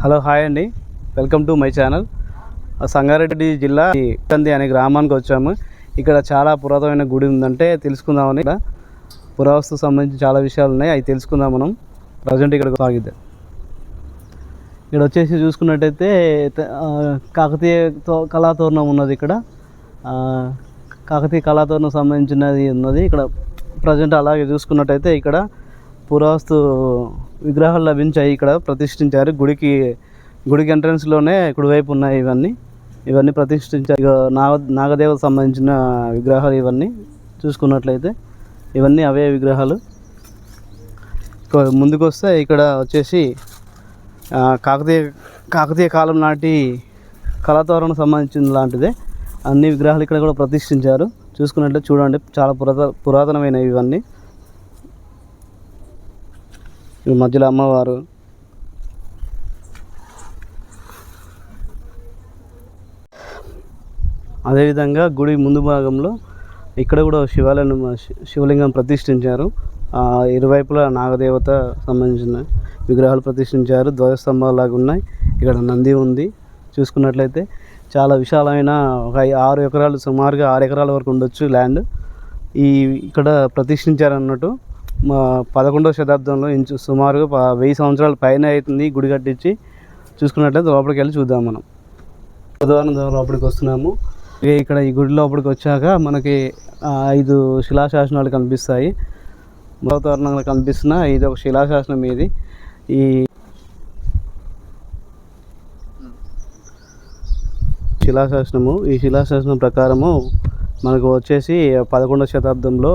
Hello hi అండి, welcome to my channel. Sangareddy జిల్లా కంది అనే గ్రామానికి వచ్చాము. ఇక్కడ చాలా పురాతనమైన గుడి ఉందంటే తెలుసుకుందామని. ఇక్కడ పురావస్తు సంబంధించి చాలా విషయాలు ఉన్నాయి, అవి తెలుసుకుందాం మనం. ప్రజెంట్ ఇక్కడ సాగిద్దాం. ఇక్కడ వచ్చేసి చూసుకున్నట్టయితే కాకతీయ కళాతోరణం ఉన్నది. ఇక్కడ కాకతీయ కళాతోరణం సంబంధించినది ఉన్నది ఇక్కడ ప్రజెంట్. అలాగే చూసుకున్నట్టయితే ఇక్కడ పురావస్తు విగ్రహాలు లభించాయి, ఇక్కడ ప్రతిష్ఠించారు. గుడికి ఎంట్రన్స్లోనే కుడివైపు ఉన్నాయి ఇవన్నీ ప్రతిష్ఠించారు. నాగదేవత సంబంధించిన విగ్రహాలు ఇవన్నీ చూసుకున్నట్లయితే ఇవన్నీ అవే విగ్రహాలు. ముందుకు వస్తే ఇక్కడ వచ్చేసి కాకతీయ కాలం నాటి కళాతోరణం సంబంధించిన లాంటిదే అన్ని విగ్రహాలు ఇక్కడ కూడా ప్రతిష్ఠించారు. చూసుకున్నట్లయితే చూడండి, చాలా పురాతనమైనవి ఇవన్నీ. ఈ మధ్యలో అమ్మవారు, అదేవిధంగా గుడి ముందు భాగంలో ఇక్కడ కూడా శివలింగం ప్రతిష్ఠించారు. ఇరువైపులా నాగదేవత సంబంధించిన విగ్రహాలు ప్రతిష్ఠించారు. ధ్వజస్తంభాలు లాగా ఉన్నాయి. ఇక్కడ నంది ఉంది. చూసుకున్నట్లయితే చాలా విశాలమైన ఒక 6 ఎకరాలు, సుమారుగా 6 ఎకరాల వరకు ఉండొచ్చు ల్యాండ్. ఇక్కడ ప్రతిష్ఠించారు అన్నట్టు. 11వ శతాబ్దంలో సుమారుగా 1000 సంవత్సరాల పైన అవుతుంది గుడి కట్టించి. చూసుకున్నట్లయితే లోపలికి వెళ్ళి చూద్దాం మనం. బుధవారం లోపలికి వస్తున్నాము. ఇక్కడ ఈ గుడి లోపలికి వచ్చాక మనకి 5 శిలాశాసనాలు కనిపిస్తాయి. వాతావరణంలో కనిపిస్తున్న ఇది ఒక శిలాశాసనం. ఇది ఈ శిలాశాసనం ప్రకారము మనకు వచ్చేసి 11వ శతాబ్దంలో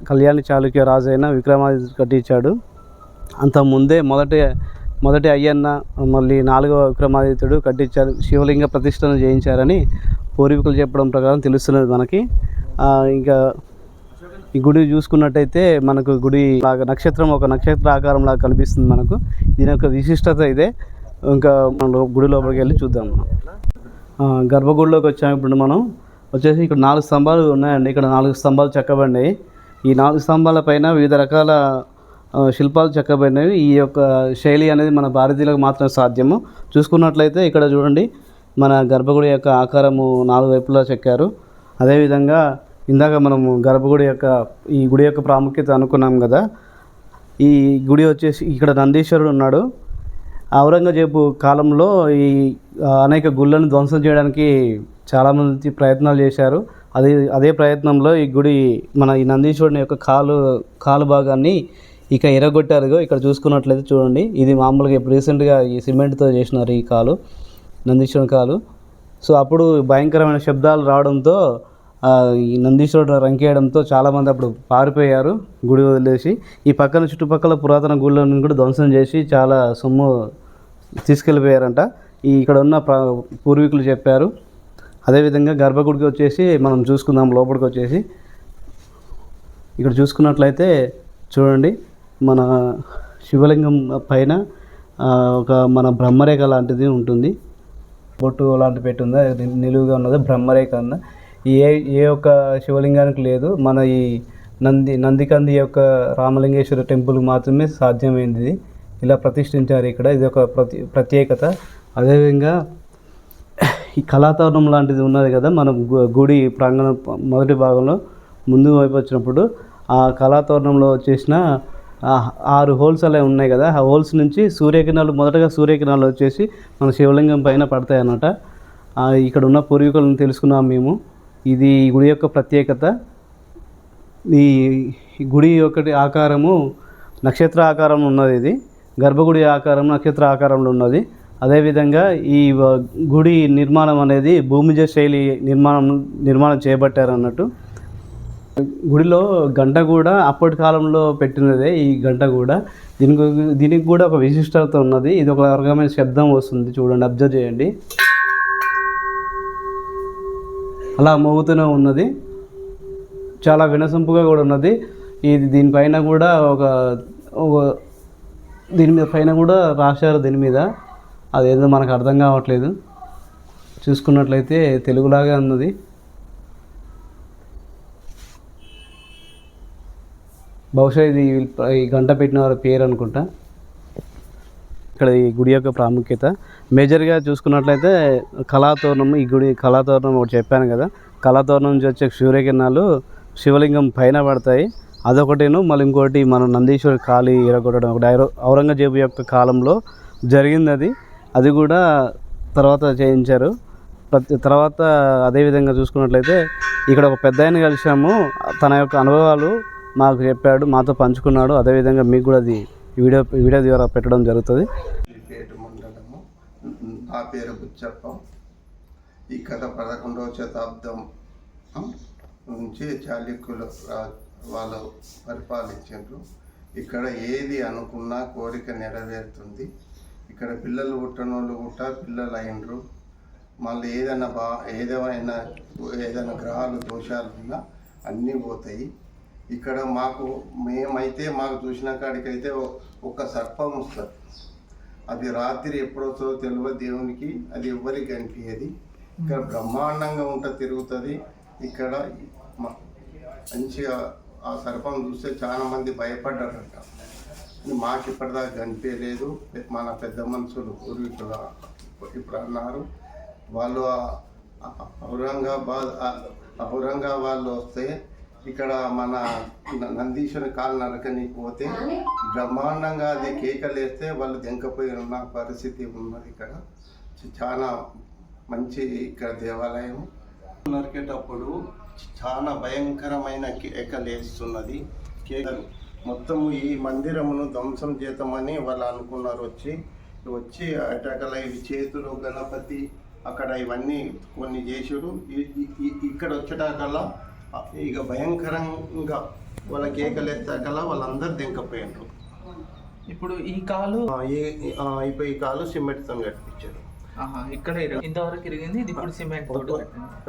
కళ్యాణి చాళుక్య రాజు అయిన విక్రమాదిత్యుడు కట్టించాడు. అంతకుముందే మొదటి అయ్యన్న, మళ్ళీ 4వ విక్రమాదిత్యుడు కట్టించారు. శివలింగ ప్రతిష్టను చేయించారని పూర్వీకులు చెప్పడం ప్రకారం తెలుస్తున్నది మనకి. ఇంకా ఈ గుడి చూసుకున్నట్టయితే మనకు గుడి లాగా ఒక నక్షత్ర ఆకారం లాగా కనిపిస్తుంది మనకు. దీని యొక్క విశిష్టత ఇదే. ఇంకా మనం గుడి లోపలికి వెళ్ళి చూద్దాం. గర్భగుడిలోకి వచ్చాము. ఇప్పుడు మనం వచ్చేసి ఇక్కడ 4 స్తంభాలు ఉన్నాయండి. ఇక్కడ 4 స్తంభాలు చెక్కబడినాయి. ఈ 4 స్తంభాల పైన వివిధ రకాల శిల్పాలు చెక్కబడినవి. ఈ యొక్క శైలి అనేది మన భారతీయులకు మాత్రమే సాధ్యము. చూసుకున్నట్లయితే ఇక్కడ చూడండి, మన గర్భగుడి యొక్క ఆకారము 4 వైపులా చెక్కారు. అదేవిధంగా ఇందాక మనము ఈ గుడి యొక్క ప్రాముఖ్యత అనుకున్నాం కదా. ఈ గుడి వచ్చేసి ఇక్కడ నందీశ్వరుడు ఉన్నాడు. ఔరంగజేబు కాలంలో ఈ అనేక గుళ్ళను ధ్వంసం చేయడానికి చాలామంది ప్రయత్నాలు చేశారు. అదే ప్రయత్నంలో ఈ నందీశ్వరుని యొక్క కాలు భాగాన్ని ఇక ఎరగొట్టారు. ఇక్కడ చూసుకున్నట్లయితే చూడండి, ఇది మామూలుగా ఇప్పుడు రీసెంట్గా ఈ సిమెంట్తో చేసినారు ఈ నందీశ్వరుని కాలు. సో అప్పుడు భయంకరమైన శబ్దాలు రావడంతో ఈ నందీశ్వరుడు రంకేయడంతో చాలామంది అప్పుడు పారిపోయారు గుడి వదిలేసి. ఈ చుట్టుపక్కల పురాతన గుళ్ళను కూడా ధ్వంసం చేసి చాలా సొమ్ము తీసుకెళ్ళిపోయారంట. ఇక్కడ ఉన్న పూర్వీకులు చెప్పారు. అదేవిధంగా గర్భగుడికి వచ్చేసి మనం చూసుకుందాం. లోపలికి వచ్చేసి ఇక్కడ చూసుకున్నట్లయితే చూడండి, మన శివలింగం పైన మన బ్రహ్మరేఖ లాంటిది ఉంటుంది. బొట్టు లాంటి పెట్టుందా, నిలువుగా ఉన్నది బ్రహ్మరేఖ అన్న. ఏ ఒక్క శివలింగానికి లేదు. మన ఈ నందికంది యొక్క రామలింగేశ్వర టెంపుల్ మాత్రమే సాధ్యమైంది. ఇలా ప్రతిష్ఠించారు ఇక్కడ. ఇది ఒక ప్రత్యేకత. అదేవిధంగా ఈ కళాతోరణం లాంటిది ఉన్నది కదా మన గుడి ప్రాంగణం మొదటి భాగంలో ముందు వైపు వచ్చినప్పుడు, ఆ కళాతోరణంలో వచ్చేసిన 6 హోల్స్ అలా ఉన్నాయి కదా. ఆ హోల్స్ నుంచి మొదటగా సూర్యకిరణాలు వచ్చేసి మన శివలింగం పైన పడతాయి అన్నమాట. ఇక్కడ ఉన్న పూర్వీకులను తెలుసుకున్నాం మేము. ఇది ఈ గుడి యొక్క ప్రత్యేకత. ఈ గుడి యొక్క ఆకారము నక్షత్ర ఆకారంలో ఉన్నది. ఇది గర్భగుడి ఆకారం నక్షత్ర ఆకారంలో ఉన్నది. అదేవిధంగా ఈ గుడి నిర్మాణం అనేది భూమిజ శైలి నిర్మాణం చేయబట్టారు అన్నట్టు. గుడిలో గంట కూడా అప్పటి కాలంలో పెట్టినదే. ఈ గంట కూడా దీనికి కూడా ఒక విశిష్టత ఉన్నది. ఇది ఒక రకమైన శబ్దం వస్తుంది, చూడండి, అబ్జర్వ్ చేయండి. అలా మోగుతూనే ఉన్నది. చాలా వినసొంపుగా కూడా ఉన్నది. దీనిపైన కూడా దీని మీద పైన కూడా రాశారు. దీని మీద అదేదో మనకు అర్థం కావట్లేదు. చూసుకున్నట్లయితే తెలుగులాగా ఉన్నది. బహుశా ఇది ఈ గంట పెట్టిన వారి పేరు అనుకుంటా. ఇక్కడ ఈ గుడి యొక్క ప్రాముఖ్యత మేజర్గా చూసుకున్నట్లయితే కళాతోరణం, ఈ గుడి కళాతోరణం ఒకటి చెప్పాను కదా, కళాతోరణం నుంచి వచ్చే సూర్యకిరణాలు శివలింగం పైన పడతాయి. అదొకటిను, మళ్ళీ ఇంకోటి మన నందీశ్వరి కాళీ ఇరగొట్టడం ఒకటి ఔరంగజేబు యొక్క కాలంలో జరిగింది. అది కూడా తర్వాత చేయించారు. తర్వాత అదేవిధంగా చూసుకున్నట్లయితే ఇక్కడ ఒక పెద్ద ఆయన కలిసాము, తన యొక్క అనుభవాలు మాకు చెప్పాడు, మాతో పంచుకున్నాడు. అదేవిధంగా మీకు కూడా అది వీడియో ద్వారా పెట్టడం జరుగుతుంది. మండలము, నా పేరు బుచ్చప్ప. ఈ కథ 11వ శతాబ్దం నుంచి చాళుక్యులు వాళ్ళు పరిపాలించారు. ఇక్కడ ఏది అనుకున్నా కోరిక నెరవేరుతుంది. ఇక్కడ పిల్లలు పుట్టనోళ్ళు కూడా పిల్లలు అయినరు. మళ్ళీ ఏదైనా గ్రహాలు దోషాలు ఉన్నా అన్నీ పోతాయి. ఇక్కడ మాకు చూసిన కాడికైతే ఒక సర్పం వస్తుంది. అది రాత్రి ఎప్పుడొస్తుందో తెలియదు దేవునికి, అది ఎవ్వరికి కనిపించేది. ఇక్కడ బ్రహ్మాండంగా తిరుగుతుంది. ఇక్కడ మంచిగా ఆ సర్పం చూస్తే చాలా మంది భయపడ్డారట. మాకు ఇప్పటిదాకా కనిపించలేదు. మన పెద్ద మనుషులు పూర్వీకులు ఇప్పుడు అన్నారు. వాళ్ళు ఔరంగాబాద్లో వస్తే ఇక్కడ మన నందీశ్వరి కాలు నరకనికి పోతే బ్రహ్మాండంగా అది కేకలేస్తే వాళ్ళు దెంకపోయి ఉన్న పరిస్థితి ఉన్నది. ఇక్కడ చాలా మంచి ఇక్కడ దేవాలయం. నరికేటప్పుడు చాలా భయంకరమైన కేకలేస్తున్నది. కేకలు మొత్తము ఈ మందిరమును ధ్వంసం చేద్దామని వాళ్ళు అనుకున్నారు. వచ్చి అటకల ఇవి చేతులు గణపతి అక్కడ ఇవన్నీ కొన్ని చేసుడు. ఇక్కడ వచ్చేటాకల్లా ఇక భయంకరంగా వాళ్ళ కేకలేస్తాకల్లా వాళ్ళందరూ దెంకపోయారు. ఇప్పుడు ఈ కాలు ఇప్పుడు ఈ కాలు సిమెంట్తో కట్టించారు. ఇక్కడ ఇంతవరకు ఇరిగింది, ఇది ఇప్పుడు సిమెంట్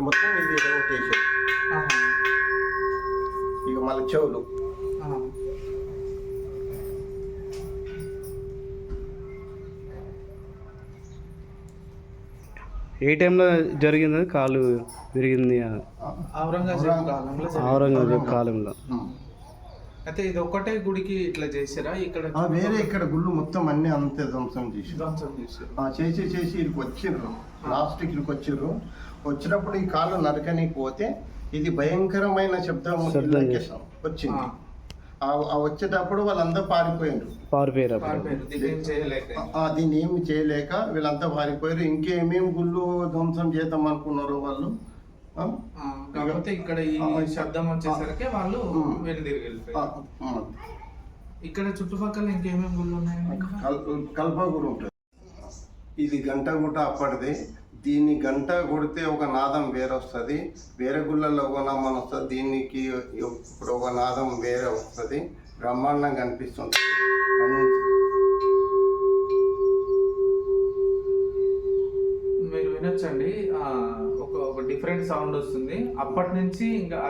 మొత్తం ఇది రోటేషన్. ఇక మళ్ళీ చెవులు ఏ టైంలో జరిగింది కాలు విరిగింది? ఔరంగజేబు కాలంలో. అయితే ఇది ఒక్కటే గుడికి ఇట్లా చేసారా? ఇక్కడ గుళ్ళు మొత్తం అన్ని అంతే ధ్వంసం చేసి ఇక్కడికి వచ్చిర్రు. లాస్ట్ ఇక్కడికి వచ్చిర్రు. వచ్చినప్పుడు ఈ కాలు నరకనికి పోతే ఇది భయంకరమైన శబ్దం వచ్చింది. వచ్చేటప్పుడు వాళ్ళంతా పారిపోయారు. దీన్ని ఏమి చేయలేక వీళ్ళంతా పారిపోయారు. ఇంకేమేమి గుళ్ళు ధ్వంసం చేద్దాం అనుకున్నారు వాళ్ళు. కాకపోతే ఇక్కడ ఈ శబ్దం వచ్చేసరికి వాళ్ళు తిరిగి వెళ్ళిపోయారు. ఇక్కడ చుట్టుపక్కల ఇంకేమేమి గుళ్ళు ఉన్నాయి? కల్పగురు ఉంటుంది. ఇది గంట గుట్ట అప్పటిది. దీన్ని గంట కొడితే ఒక నాదం వేరే వస్తుంది. వేరే గుళ్ళల్లో ఒక నామం వస్తుంది. దీనికి ఇప్పుడు ఒక నాదం వేరే వస్తుంది. బ్రహ్మాండంగా అనిపిస్తుంది. మీరు వినొచ్చండి, ఒక డిఫరెంట్ సౌండ్ వస్తుంది. అప్పటి నుంచి ఇంకా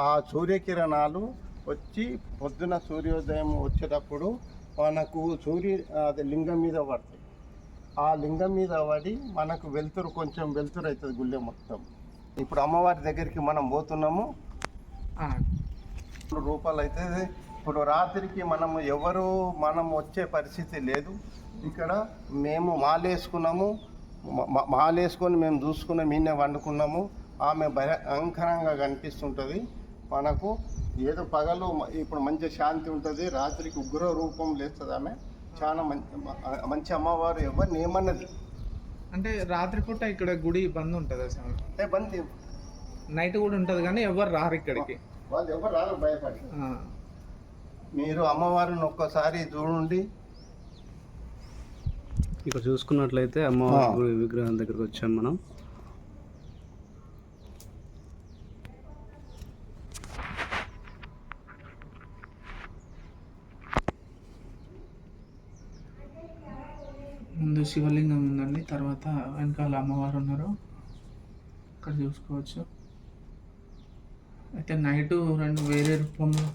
ఆ సూర్యకిరణాలు వచ్చి పొద్దున సూర్యోదయం వచ్చేటప్పుడు మనకు అది లింగం మీద పడతాయి. ఆ లింగం మీద పడి మనకు కొంచెం వెలుతురు అవుతుంది గుళ్ళె మొత్తం. ఇప్పుడు అమ్మవారి దగ్గరికి మనం పోతున్నాము. రూపాయలు అవుతుంది. ఇప్పుడు రాత్రికి మనం వచ్చే పరిస్థితి లేదు. ఇక్కడ మేము మాలేసుకొని మేము చూసుకున్నాం, మీనే వండుకున్నాము. ఆమె భయంకరంగా కనిపిస్తుంటుంది మనకు. ఏదో పగలు ఇప్పుడు మంచి శాంతి ఉంటుంది, రాత్రికి ఉగ్ర రూపం లేస్తుంది ఆమె. చాలా మంచి అమ్మవారు. ఎవరిని ఏమన్నది అంటే రాత్రిపూట ఇక్కడ గుడి బంద్ ఉంటుంది అసలు? బంద్ నైట్ కూడా ఉంటుంది కానీ ఎవరు రారు ఇక్కడికి. వాళ్ళు ఎవరు రారు భయపడి. మీరు అమ్మవారిని ఒక్కసారి చూడండి. ఇక్కడ చూసుకున్నట్లయితే అమ్మవారి విగ్రహం దగ్గరకు వచ్చాం మనం. ముందు శివలింగం ఉందండి, తర్వాత వెనకాల అమ్మవారు ఉన్నారు. ఇక్కడ చూసుకోవచ్చు. అయితే నైట్ రెండు వేరే రూపంలో